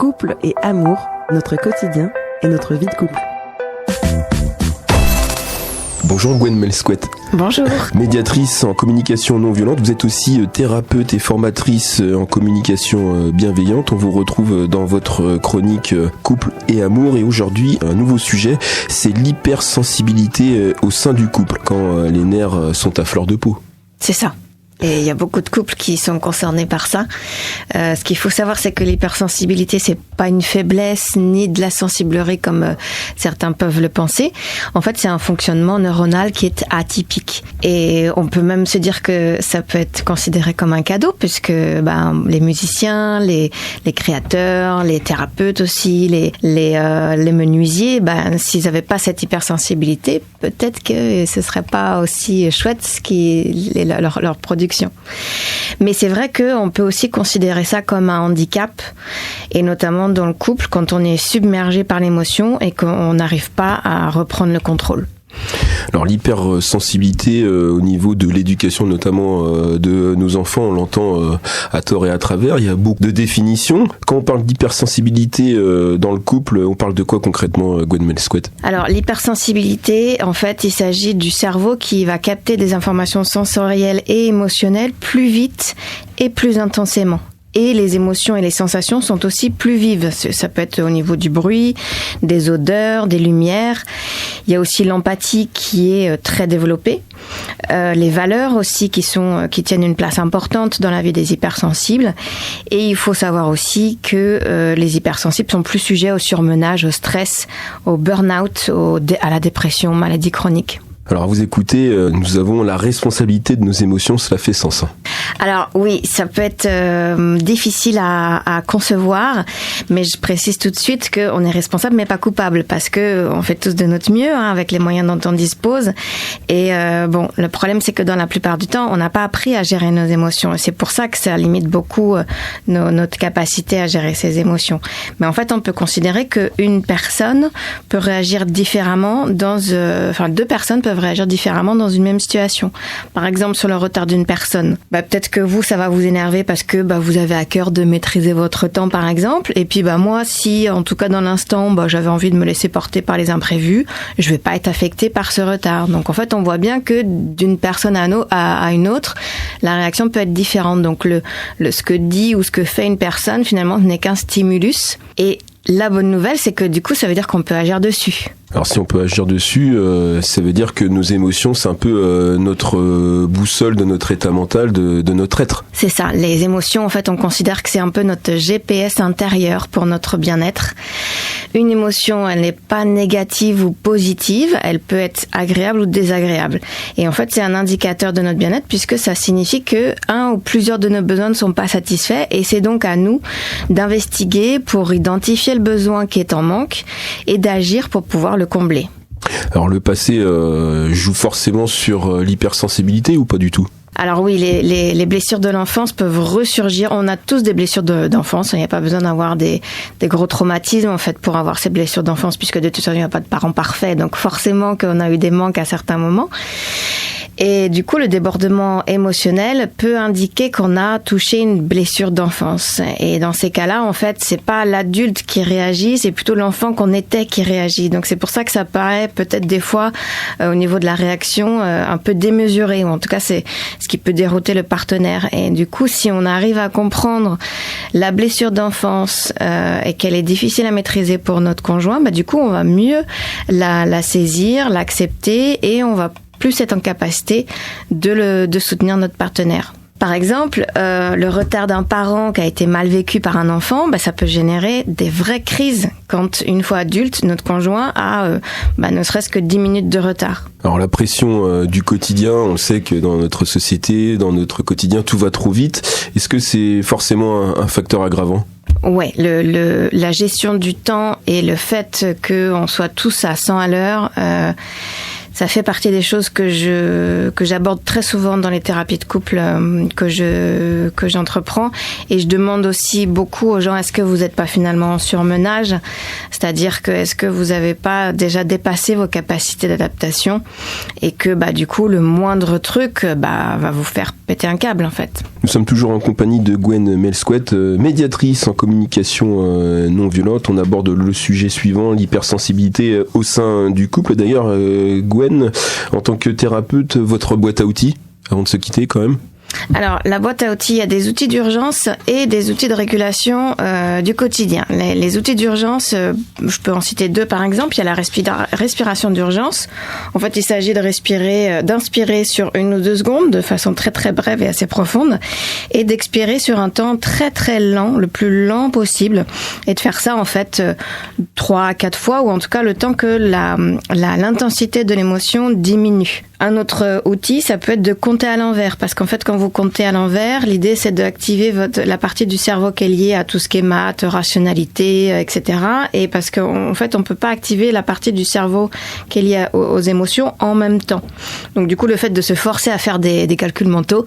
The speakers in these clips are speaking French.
Couple et amour, notre quotidien et notre vie de couple. Bonjour Gwen Melsquet. Bonjour. Médiatrice en communication non violente, vous êtes aussi thérapeute et formatrice en communication bienveillante. On vous retrouve dans votre chronique Couple et amour, et aujourd'hui un nouveau sujet, c'est l'hypersensibilité au sein du couple, quand les nerfs sont à fleur de peau. C'est ça. Et il y a beaucoup de couples qui sont concernés par ça. Ce qu'il faut savoir, c'est que l'hypersensibilité, c'est pas une faiblesse ni de la sensiblerie comme certains peuvent le penser. En fait, c'est un fonctionnement neuronal qui est atypique. Et on peut même se dire que ça peut être considéré comme un cadeau, puisque les musiciens, les créateurs, les thérapeutes aussi, les menuisiers, s'ils n'avaient pas cette hypersensibilité, peut-être que ce serait pas aussi chouette leur production. Mais c'est vrai qu'on peut aussi considérer ça comme un handicap, et notamment dans le couple, quand on est submergé par l'émotion et qu'on n'arrive pas à reprendre le contrôle. Alors l'hypersensibilité au niveau de l'éducation, notamment de nos enfants, on l'entend à tort et à travers, il y a beaucoup de définitions. Quand on parle d'hypersensibilité dans le couple, on parle de quoi concrètement, Gwen Melsquet ? Alors l'hypersensibilité, en fait, il s'agit du cerveau qui va capter des informations sensorielles et émotionnelles plus vite et plus intensément. Et les émotions et les sensations sont aussi plus vives. Ça peut être au niveau du bruit, des odeurs, des lumières. Il y a aussi l'empathie qui est très développée. Les valeurs aussi qui tiennent une place importante dans la vie des hypersensibles. Et il faut savoir aussi que les hypersensibles sont plus sujets au surmenage, au stress, au burn-out, à la dépression, maladies chroniques. Alors à vous écouter, nous avons la responsabilité de nos émotions, cela fait sens. Alors oui, ça peut être difficile à concevoir, mais je précise tout de suite qu'on est responsable mais pas coupable, parce que on fait tous de notre mieux avec les moyens dont on dispose. Et le problème, c'est que dans la plupart du temps, on n'a pas appris à gérer nos émotions, et c'est pour ça que ça limite beaucoup notre capacité à gérer ses émotions. Mais en fait, on peut considérer qu'une personne peut réagir différemment deux personnes peuvent réagir différemment dans une même situation. Par exemple, sur le retard d'une personne. Peut-être que vous, ça va vous énerver parce que vous avez à cœur de maîtriser votre temps, par exemple. Et puis moi, si, en tout cas dans l'instant, j'avais envie de me laisser porter par les imprévus, je vais pas être affectée par ce retard. Donc en fait, on voit bien que d'une personne à une autre, la réaction peut être différente. Donc ce que dit ou ce que fait une personne, finalement, ce n'est qu'un stimulus. Et la bonne nouvelle, c'est que du coup, ça veut dire qu'on peut agir dessus. Alors si on peut agir dessus, ça veut dire que nos émotions, c'est un peu notre boussole de notre état mental, de notre être. C'est ça, les émotions, en fait, on considère que c'est un peu notre GPS intérieur pour notre bien-être. Une émotion, elle n'est pas négative ou positive, elle peut être agréable ou désagréable. Et en fait, c'est un indicateur de notre bien-être, puisque ça signifie que un ou plusieurs de nos besoins ne sont pas satisfaits, et c'est donc à nous d'investiguer pour identifier le besoin qui est en manque et d'agir pour pouvoir le combler. Alors le passé joue forcément sur l'hypersensibilité ou pas du tout ? Alors oui, les blessures de l'enfance peuvent ressurgir. On a tous des blessures d'enfance. Il n'y a pas besoin d'avoir des gros traumatismes en fait pour avoir ces blessures d'enfance, puisque de toute façon il n'y a pas de parents parfaits. Donc forcément qu'on a eu des manques à certains moments. Et du coup, le débordement émotionnel peut indiquer qu'on a touché une blessure d'enfance. Et dans ces cas-là, en fait, c'est pas l'adulte qui réagit, c'est plutôt l'enfant qu'on était qui réagit. Donc c'est pour ça que ça paraît peut-être des fois, au niveau de la réaction, un peu démesuré. Ou en tout cas, c'est ce qui peut dérouter le partenaire. Et du coup, si on arrive à comprendre la blessure d'enfance et qu'elle est difficile à maîtriser pour notre conjoint, du coup, on va mieux la saisir, l'accepter, et on va plus être en capacité de soutenir notre partenaire. Par exemple, le retard d'un parent qui a été mal vécu par un enfant, ça peut générer des vraies crises quand, une fois adulte, notre conjoint a ne serait-ce que 10 minutes de retard. Alors la pression du quotidien, on sait que dans notre société, dans notre quotidien, tout va trop vite. Est-ce que c'est forcément un facteur aggravant ? Ouais, la gestion du temps et le fait qu'on soit tous à 100 à l'heure, Ça fait partie des choses que j'aborde très souvent dans les thérapies de couple que j'entreprends, et je demande aussi beaucoup aux gens, est-ce que vous n'êtes pas finalement en surmenage, c'est-à-dire que est-ce que vous n'avez pas déjà dépassé vos capacités d'adaptation et que du coup le moindre truc va vous faire péter un câble en fait. Nous sommes toujours en compagnie de Gwen Melsquet, médiatrice en communication non violente. On aborde le sujet suivant, l'hypersensibilité au sein du couple. D'ailleurs, Gwen, en tant que thérapeute, votre boîte à outils, avant de se quitter quand même? Alors, la boîte à outils, il y a des outils d'urgence et des outils de régulation du quotidien. Les outils d'urgence, je peux en citer 2 par exemple. Il y a la respiration d'urgence. En fait, il s'agit d'inspirer sur 1 ou 2 secondes de façon très très brève et assez profonde, et d'expirer sur un temps très très lent, le plus lent possible, et de faire ça en fait 3 à 4 fois, ou en tout cas le temps que l'intensité de l'émotion diminue. Un autre outil, ça peut être de compter à l'envers, parce qu'en fait, quand vous comptez à l'envers, l'idée c'est d'activer la partie du cerveau qui est liée à tout ce qui est maths, rationalité, etc. Et parce qu'en fait, on peut pas activer la partie du cerveau qui est liée aux émotions en même temps. Donc du coup, le fait de se forcer à faire des calculs mentaux,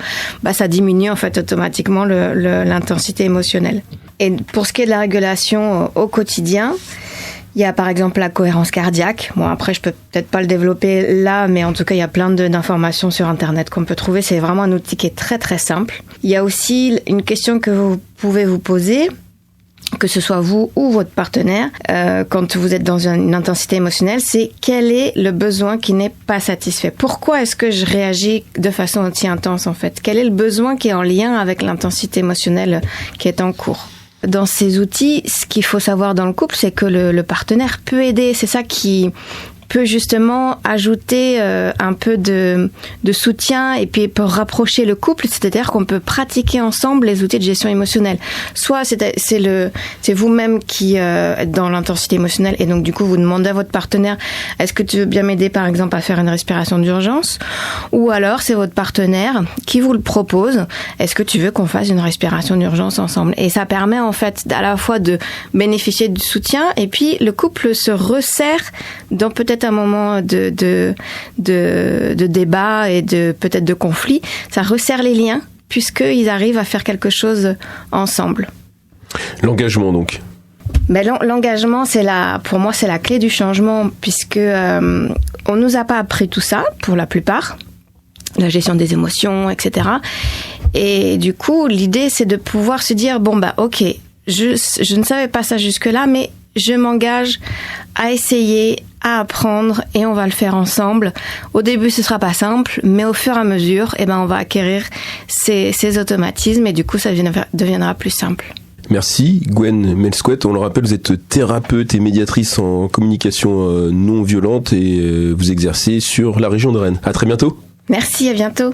ça diminue en fait automatiquement l'intensité émotionnelle. Et pour ce qui est de la régulation au quotidien, il y a par exemple la cohérence cardiaque. Bon, après, je peux peut-être pas le développer là, mais en tout cas, il y a plein d'informations sur Internet qu'on peut trouver. C'est vraiment un outil qui est très très simple. Il y a aussi une question que vous pouvez vous poser, que ce soit vous ou votre partenaire, quand vous êtes dans une intensité émotionnelle, c'est quel est le besoin qui n'est pas satisfait? Pourquoi est-ce que je réagis de façon aussi intense en fait? Quel est le besoin qui est en lien avec l'intensité émotionnelle qui est en cours? Dans ces outils, ce qu'il faut savoir dans le couple, c'est que le partenaire peut aider. C'est ça qui peut justement ajouter un peu de soutien, et puis peut rapprocher le couple, c'est-à-dire qu'on peut pratiquer ensemble les outils de gestion émotionnelle. Soit c'est vous-même qui êtes dans l'intensité émotionnelle, et donc du coup vous demandez à votre partenaire, est-ce que tu veux bien m'aider par exemple à faire une respiration d'urgence, ou alors c'est votre partenaire qui vous le propose, est-ce que tu veux qu'on fasse une respiration d'urgence ensemble? Et ça permet en fait à la fois de bénéficier du soutien, et puis le couple se resserre dans peut-être un moment de débat et peut-être de conflit. Ça resserre les liens puisqu'ils arrivent à faire quelque chose ensemble. L'engagement donc. L'engagement, pour moi, c'est la clé du changement, puisque on nous a pas appris tout ça pour la plupart, la gestion des émotions, etc. Et du coup, l'idée, c'est de pouvoir se dire ok, je ne savais pas ça jusque-là, mais je m'engage à essayer, à apprendre, et on va le faire ensemble. Au début, ce sera pas simple, mais au fur et à mesure, on va acquérir ces automatismes, et du coup, ça deviendra plus simple. Merci Gwen Melsquet. On le rappelle, vous êtes thérapeute et médiatrice en communication non violente, et vous exercez sur la région de Rennes. À très bientôt. Merci, à bientôt.